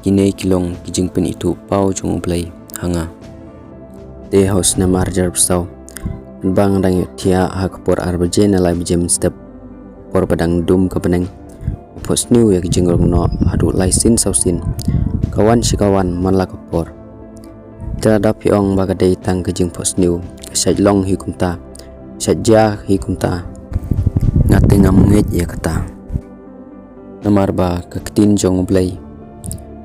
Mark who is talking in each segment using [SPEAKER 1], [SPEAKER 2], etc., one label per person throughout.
[SPEAKER 1] kine kilong kijing pen itu pau jong play hanga te house na marjar psau bang dang tia hakpor arbaje na lai jem step por padang dum ka peneng pos new ya kijing rong no adu laisin sausin kawan si kawan man la kapor tada piong bagadei tang kijing pos new sai long hi kumta saja hi kumta ngate ngamnget ya kata namar ba kaktin jong play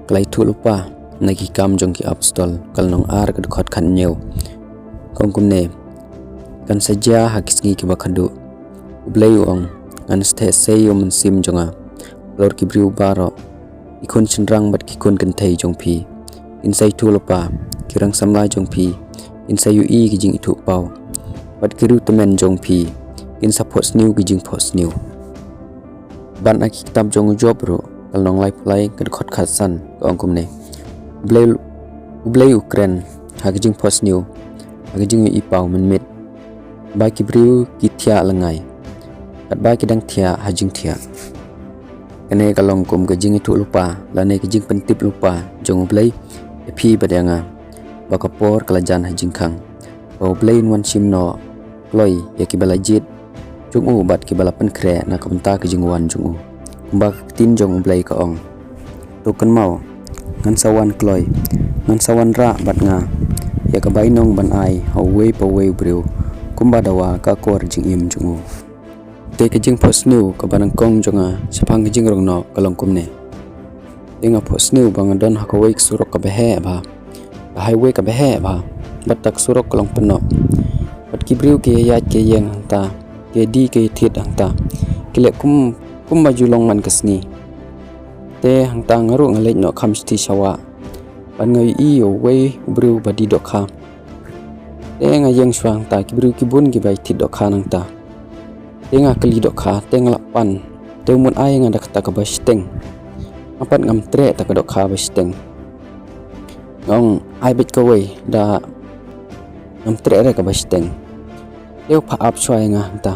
[SPEAKER 1] klai thu lupa nagi kam jong ki upstall kalnong ar ka khot khan new kong kumne kan saja hakisngi ki bakadu blay ong an ste seyo men sim jonga lor ki briu baro ikon chenrang bat ki kon kan thei jong phi insai thu lupa kirang samla jong phi insai yu i ki jing itu pau bat kiru temen jong phi in support new ki jing post new ban aki kitab jong job ro kalnong lai pulai kan khot khat san kong kumne blay ukren hakijing post new hakijing i pau men mit ba ki briu ki thia langai kat ba ki dang thia hajing thia kane kalong kum ke jing itu lupa lane ki jing pentip lupa jong blay phi badanga ba kapor kalajan hajing khang ba blay wan sim no loi ya ki balajit jung u bat ki balapan kre na kamta ki jing wan jung u ba tin jong blay ka ong to kan mau ngan sawan kloi ngan sawan ra bat nga ya ka bainong ban ai hawe pa we briu kumba dawa ka kor jing im jungu te ke jing post new ka banang kong jonga sapang jing rong no kalong kumne inga post new bang don hakawai surok ka behe ba highway ka behe ba batak surok kalong peno bat kibriu ke ya ke yang ta ke di ke thit ta kile kum majulong man kasni te hangta ngaru ngalek no khamsti sawa ban ngai i yo we briu badi dokha tenga yang swang ta kibru kibun ki bai thid dokha nang ta tenga kali dokha teng lapan temun ai nga dak ta ka basteng apat ngam tre ta ka dokha basteng ngong ai bit ka we da ngam tre ra ka basteng eu pha ap swai nga ta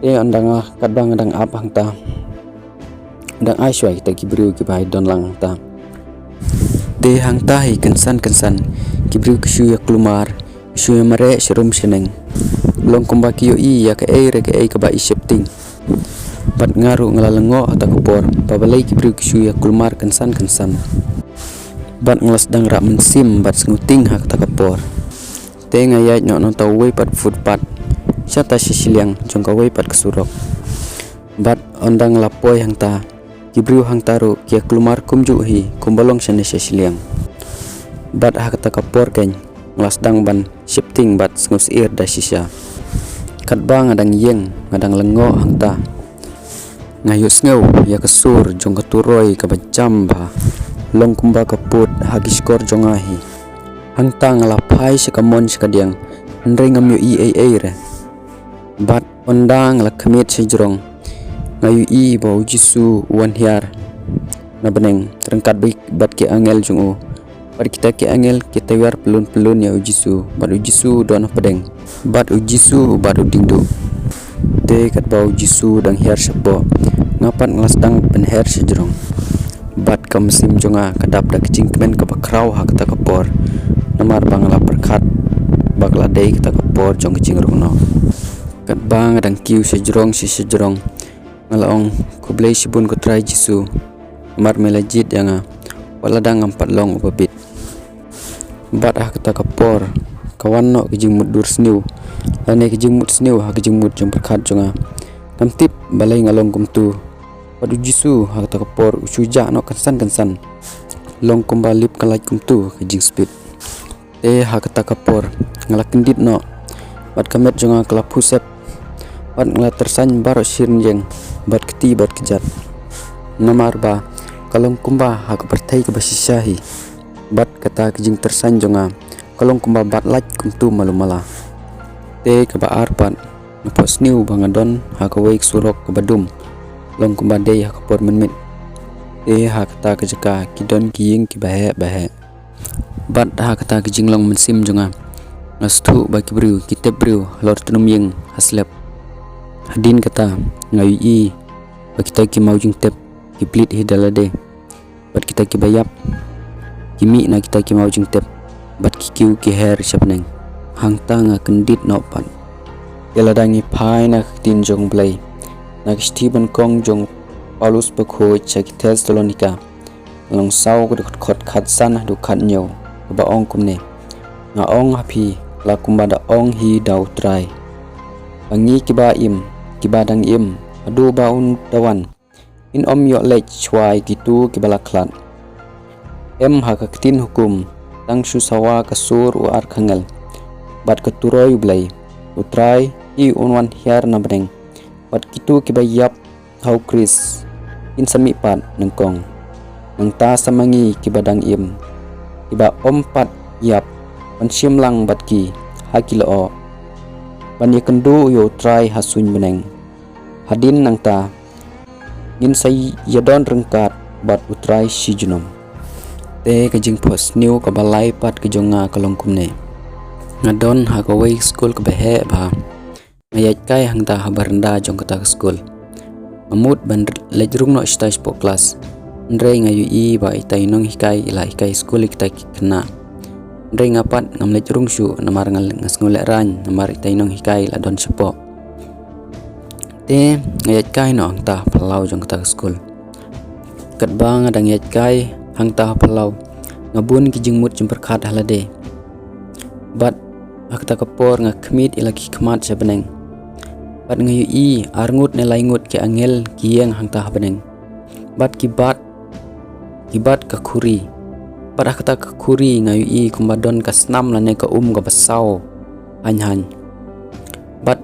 [SPEAKER 1] e andanga kadang dang ap hang ta dang ai swai ta kibru ki bai don lang ta te hang ta hi kansan kibru kishu ya klumar kishu ya mare serum seneng long kumba kiyo i ya ka ka ba isepting bat ngaru ngalalengo ata kupor babalai kibru kishu ya klumar kansan bat nglas dang ra mensim bat nguting hak ta kapor te ngayat no no tau we pat footpath sata sisiliang jongka we pat kesurok bat ondang lapoi hang ta kibru hang taru kia klumar kumju hi kumbalong sene sisiliang bat hak ta kapor ken nglas dang ban shifting bat ngus ir da sisa kat bang ngadang yeng ngadang lengo hang ta ngayu sneu ya kesur jong katuroi ka bajam ba long kumba kaput hagis kor jongahi hang ta ngalapai sekamon sekadiang ndrei ngamyu i re bat ondang la khamit sejrong ngayu i bau jisu wan hiar na beneng terangkat baik bat ke angel jungu bat kita ke angel kita war pelun ya ujisu bat ujisu don pedeng bat ujisu bat udingdu te kat bau jisu dang hiar sebo ngapat ngelas dang penher sejrong bat kam sim jonga kadap dak jingkmen ka bakrau hak ta kapor namar bangla perkat bakla dei kita kapor jong kicing rungno kat bang dang kiu sejrong ngalaong kublai sibun ko try jisu mar melajit yanga wala dang ampat long upabit bat ah kata kapor kawan no kijing mudur sniu lane kijing mut sniu ha kijing mut jom perkat jonga namtip balai ngalong kumtu padu jisu ha kata kapor usuja no kansan long kumbalip kalai kumtu kijing speed te ha kata kapor ngalakindit no bat kamet jonga kelapusep bat ngala tersan baro sirnjeng bat keti bat kejat namar ba kalong kumba hak pertai ke basisahi bat kata kijing tersan jonga kalong kumba bat laj kumtu malumala te ke ba arpat napos niu bangadon hak waik surok ke badum long kumba dei hak por menmit te hak kata kejaka kidon kiying ki bahe bat hak kata kijing long mensim jonga nastu ba kibriu kitep briu lor tunum yeng haslep hadin kata ngayu i bakita ki maujing tep kiplit hidalade bat kita ki bayap kimi na kita ki mau jing tep bat ki kiu ki her chapneng hang ta nga kendit no pan yaladangi phai na tin jong blai na Stephen Kong jong Paulus Bakho chaki Thessalonica long sau ko khot khat san du khat nyo ba ong kumne nga ong happy la kumbada ong hi dau trai bangi kiba dang im adu baun dawan in yo lech chwai kitu kibala klan em hakaktin hukum tang susawa kasur u arkhangal bat katuroi blai utrai i unwan hiar na breng bat kitu kibayap hau kris in sami pat nengkong nang ta samangi kibadang im kiba ompat yap pansim lang bat ki hakilo ban yakendu yo trai hasuin beneng hadin nang ta ngin sai yadon rengkat bat utrai sijunom te kajing pos new ka balai pat ke jonga kalong kumne ngadon ha ka wei school ka behe ba ngayat kai hang ta habaranda jong kata school mamut ban lejrung no stage po class ndre ngayu i ba itai nong hikai ila hikai school kita kena ndre ngapat ngam lejrung su namar ngas ngolek ran namar itai nong hikai la don sepo te ngayat kai no hang ta palau jong kata school kat bang adang yat kai hang ta palau ngabun ki jingmut jemperkhat halade bat akta kapor ngakmit ilaki kmat sabeneng bat ngayu i arngut nelai ngut ki angel kieng hang ta beneng bat kibat ka khuri bat akta ka khuri ngayu i kumbadon ka snam lane ka ka basau han bat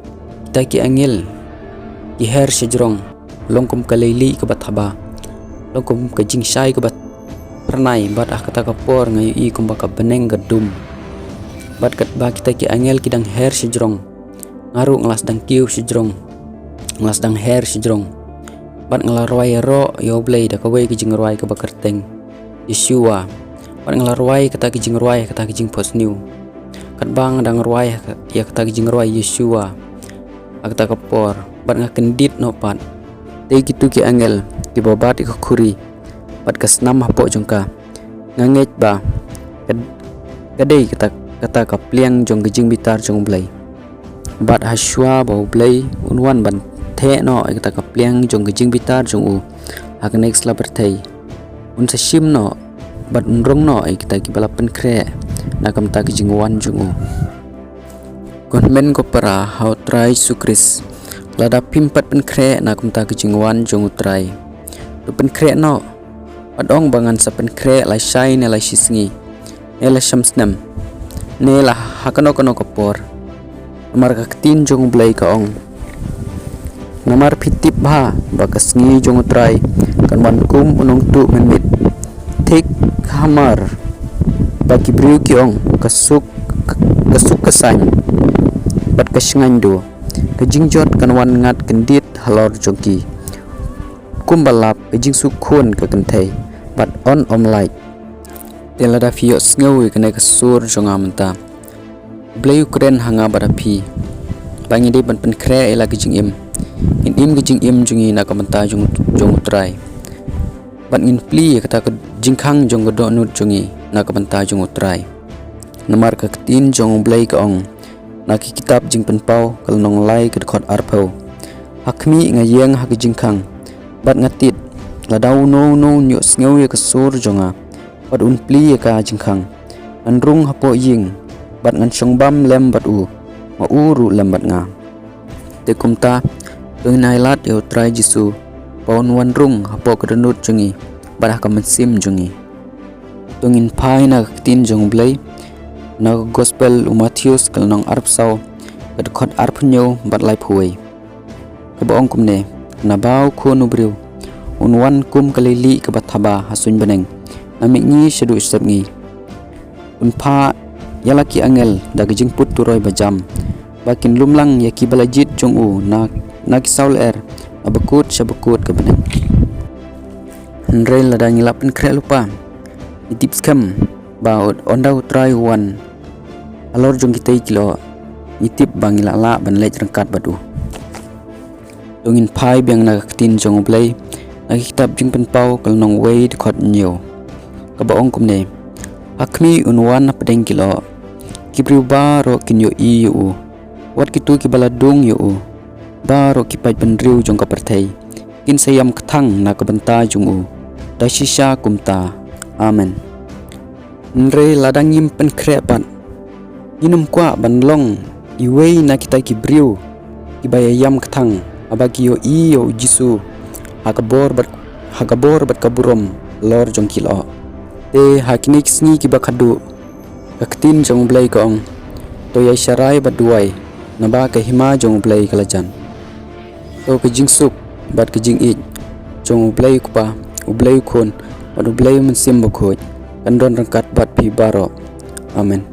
[SPEAKER 1] kita ki angel ki her sejrong longkum kaleli ka bathaba longkum ka jingsai ka bat pernai bat akta kapor ngayu i kumbaka beneng gadum bat kat ba kita ki angel kidang her sejrong ngaru ngelas dang kiu sejrong ngelas dang her sejrong bat ngelarwai ro yo blai da kawai ki jingrwai ka bakarteng Yeshua bat ngelarwai kata ki jingrwai kata ki jing pos new kat bang dang rwai ya kata ki jingrwai Yeshua akta kapor bat ngakendit no pat te gitu ki angel ki babat ki khuri bat kasnam hapo jongka nganget ba kadai kata kapliang jong gijing bitar jong blai bat haswa bau blai unwan ban the no kata kapliang jong gijing bitar jong u hak next la berthai un sa sim no bat unrong no kita ki balapan kre nakam ta gijing wan jong u konmen ko para how try sukris lada pimpat pen kre nakam ta gijing wan jong u try tu pen kre no padong bangan sa pen kre lai shai ne lai sisngi ela shamsnam nela hakano kapor namar kaktin jong blai ka ong namar pitip ba bakasngi jong try kan wan kum unong tu menmit tik hamar bagi briu ki ong kasuk kasan bat kasingan do kajingjot kan wan ngat kendit halor jongki kumbalap kajing sukun ka kentai bat on light telada fio sngawi kena kasur jonga menta blai ukren hanga barapi bangi de ban pen kre ela gijing im gijing im jungi na kamenta jong utrai ban ngin pli kata jingkhang jong godo nut jungi na kamenta jong utrai namar ka tin jong blai ka ong na ki kitab jing pen pau kal nong lai ka khot arpau hakmi ngayeng hak jingkhang bat ngatit ladau no nyo sngawi kasur jonga bat un pli ka jingkhang anrung hapo ying bat ngan songbam lem bat u ma uru lem bat nga te kumta tunailat yo try jisu paun wan rung hapo kadunut jungi bat ka mensim jungi tungin pai na tin jong blai na gospel Matthews kalnong arpsau kad khot arpnyo bat lai phuai ka baong kumne na baw khonu briu unwan kum kalili ka bathaba hasun beneng namikni shedu isapngi unpa yalaki angel da gijing put turoi bajam bakin lumlang yaki balajit jong u na kisaul abakut sabakut ka beneng nrel ladang ilapen kre lupa tips kam baut ondau try one alor jong kita kilo itip bangila la ban lej rangkat badu tungin pai biang na tin jong blai na kitab jing penpau kal nong wei de khot nyo ka ba ong kum ne akmi unwan na pedeng kilo kibriu ba ro kinyo i yu wat kitu ki baladung yu ba ro ki pai penriu jong ka perthei kin sayam kthang na ka banta jung u da shisha kumta amen nre ladang yim pen krepat inum kwa banlong iwei na kita kibriu ki bayayam kthang abagi yo i yo jisu hakabor bat kaburom lor jong kilo te hakinik sngi ki bakhadu kaktin jong blai kong to yai sharai baduai naba ka hima jong blai kalajan to ke jingsuk bat ke jing it jong blai kupa ublai khon bat ublai mun sim bakhoj kandon rangkat bat pi baro amen.